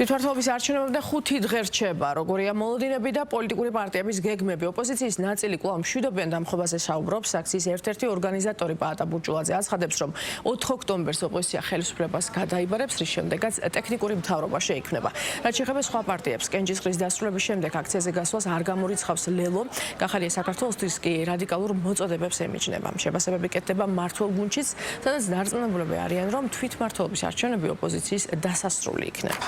თვითმმართველობის არჩევნებამდე 5 დღე რჩება. როგორია მოლოდინები და პოლიტიკური პარტიების გეგმები. ოპოზიციის ნაწილი კვლავ მშვიდობიან დამხობაზე საუბრობს. აქციის ერთ-ერთი ორგანიზატორი პაატა ბურჯულაძე აცხადებს, რომ 4 ოქტომბერს ოპოზიცია ხელისუფლებას გადაიბარებს, რის შემდეგაც ტექნიკური მთავრობა შეიქმნება. რაც შეეხება სხვა პარტიებს, კენჭისყრის დასრულების შემდეგ აქციაზე გასვლას არ გამორიცხავს ლელო. გახალია საქართველოსთვის კი რადიკალურ მოწოდებებს ემიჯნება. შეფასებები კეთდება მმართველ გუნდშიც, სადაც დარწმუნებულები არიან, რომ თვითმმართველობის არჩევნები ოპოზიციის დასასრული იქნება.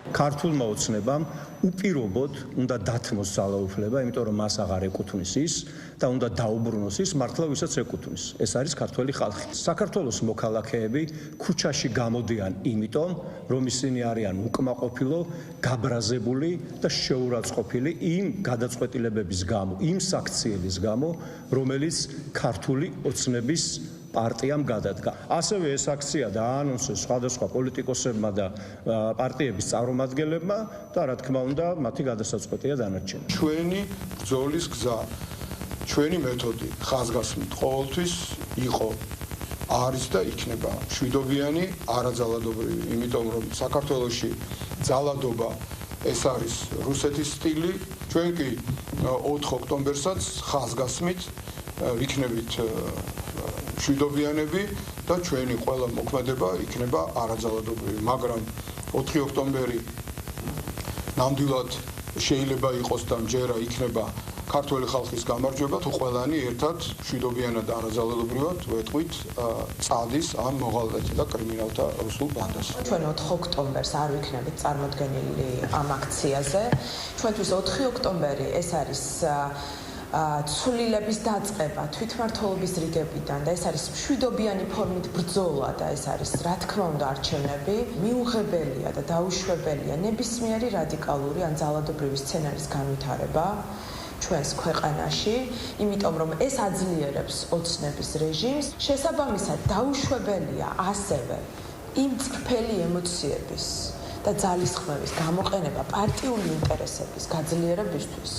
ქართულმა ოცნებამ უპირობოდ უნდა დათმოს ძალაუფლება, იმიტომ რომ მას აღარ ეკუთვნის ის და უნდა დაუბრუნოს ის მართლა ვისაც ეკუთვნის. ეს არის ქართველი ხალხი. საქართველოს მოქალაქეები ქუჩაში გამოდიან იმიტომ, რომ ისინი არიან უკმაყოფილო, გაბრაზებული და შეურაცხყოფილი იმ გადაწყვეტილებების გამო, იმ საქციელის გამო, რომელიც ქართული ოცნების პარტიამ გადადგა. ასევე ეს აქცია დაანონსეს სხვადასხვა პოლიტიკოსებმა და პარტიების წარმომადგენლებმა და რა თქმა უნდა, მათი გადასაწყვეტია დანარჩენი. ჩვენი ბრძოლის გზა, ჩვენი მეთოდი ხაზგასმით ყოველთვის იყო, არის და იქნება მშვიდობიანი, არაძალადობრივი, იმიტომ რომ საქართველოში ძალადობა ეს არის რუსეთის სტილი, ჩვენ კი 4 ოქტომბერსაც ხაზგასმით ვიქნებით მშვიდობიანები და ჩვენი ყველა მოქმედება იქნება არაძალადობრივი, მაგრამ 4 ოქტომბერი ნამდვილად შეიძლება იყოს და მჯერა იქნება ქართველი ხალხის გამარჯვება, თუ ყველანი ერთად მშვიდობიანად და არაძალადობრივად ვეტყვით წადის ამ მოღალატეთა და კრიმინალთა რუსულ ბანდას. ჩვენ 4 ოქტომბერს არ ვიქნებით წარმოდგენილი ამ აქციაზე. ჩვენთვის 4 ოქტომბერი ეს არის ცვლილების დაწყება თვითმმართველობის რიგებიდან და ეს არის მშვიდობიანი ფორმით ბრძოლა და ეს არის რა თქმა უნდა არჩევნები. მიუღებელია და დაუშვებელია ნებისმიერი რადიკალური ან ძალადობრივი სცენარის განვითარება ჩვენს ქვეყანაში, იმიტომ რომ ეს აძლიერებს ოცნების რეჟიმს. შესაბამისად დაუშვებელია ასევე იმ წრფელი ემოციების და ძალისხმევის გამოყენება პარტიული ინტერესების გაძლიერებისთვის,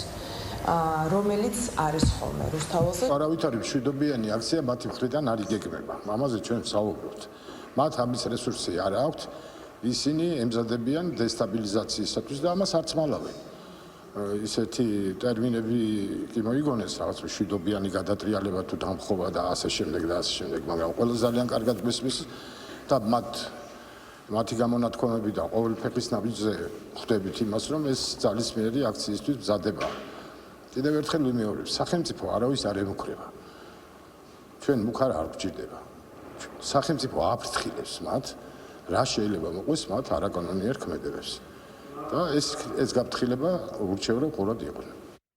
რომელიც არის ხოლმე რუსთაველზე. არავითარი მშვიდობიანი აქცია მათი მხრიდან არ იგეგმება. ამაზე ჩვენ ვსაუბრობთ. მათ ამის რესურსი არ აქვთ, ისინი ემზადებიან დესტაბილიზაციისათვის და ამას არც მალავენ. ისეთი ტერმინები კი მოიგონეს, რაღაც მშვიდობიანი გადატრიალება თუ დამხობა და ასე შემდეგ და ასე შემდეგ, მაგრამ ყველა ძალიან კარგად მესმის და მათი გამონათქვამები და ყოველ ფეხის ნაბიჯზე ხვდებით იმას, რომ ეს ძალისმიერი აქციისთვის მზადება. კიდევ ერთხელ ვიმეორებ, სახელმწიფო არავის არ ემუქრება. ჩვენ მუქარა არ გვჭირდება. სახელმწიფო აფრთხილებს მათ, რა შეიძლება მოყვეს მათ არაკანონიერ ქმედებებს. და ეს გაფრთხილება ურჩევნო ყურად იყო.